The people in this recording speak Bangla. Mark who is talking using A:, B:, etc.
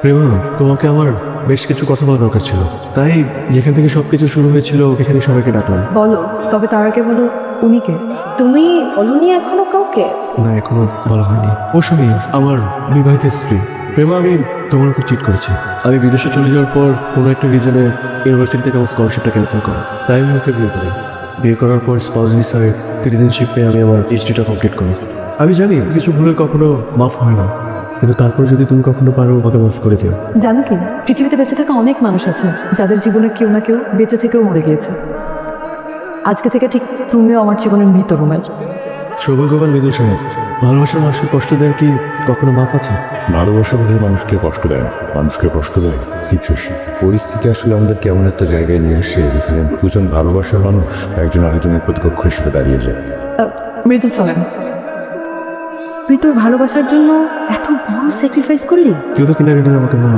A: প্রেমা, তোমাকে আমার বেশ কিছু কথা বলা দরকার ছিল, তাই যেখান থেকে সবকিছু শুরু হয়েছিল এখানে সবাইকে ডাকলাম।
B: বলো, তবে তার আগে বলো উনিকে।
C: তুমি বলনি এখনো কাউকে?
A: না, এখনো বলা হয়নি। ও শুনি, আমার বিবাহিত স্ত্রী প্রেমা, আমি তোমার উপর চিট করেছি। আমি বিদেশে চলে যাওয়ার পর কোনো একটা রিজনে ইউনিভার্সিটি থেকে আমার স্কলারশিপটা ক্যান্সেল করে, তাই আমি ওকে বিয়ে করি। বিয়ে করার পর স্পাউস ভিসার সিটিজেনশিপ পেয়ে আমি আমার PhD-টা কমপ্লিট করি। আমি জানি কিছু ভুলের কখনো মাফ হয় না, কিন্তু তারপর যদি তুমি কখনো পারো ওকে মাফ করে দিও।
B: জানো কি, পৃথিবীতে বেঁচে থাকা অনেক মানুষ আছে যাদের জীবনে কেউ না কেউ বেঁচে থেকেও মরে গিয়েছে। আজকে থেকে ঠিক তুমিও আমার জীবনের মৃত রুমেল।
A: সৌভাগ্যবান মৃদু সাহেব, ভালোবাসার মানুষকে কষ্ট দেওয়ার কি কখনো মাফ আছে?
D: ভালোবাসা বোধহয় মানুষকে কষ্ট দেয় না, মানুষকে কষ্ট দেয় সিচুয়েশন, পরিস্থিতি আসলে আমাদের কেমন একটা জায়গায় নিয়ে আসে যেখানে দুজন ভালোবাসার মানুষ একজন আরেকজনের প্রতিপক্ষ হিসেবে দাঁড়িয়ে যায়।
B: মৃদু চলেন।
C: তুই তোর ভালোবাসার জন্য এত বড় স্যাক্রিফাইস করলি?
A: কেউ তো কিনা আমাকে ভালোবাসে।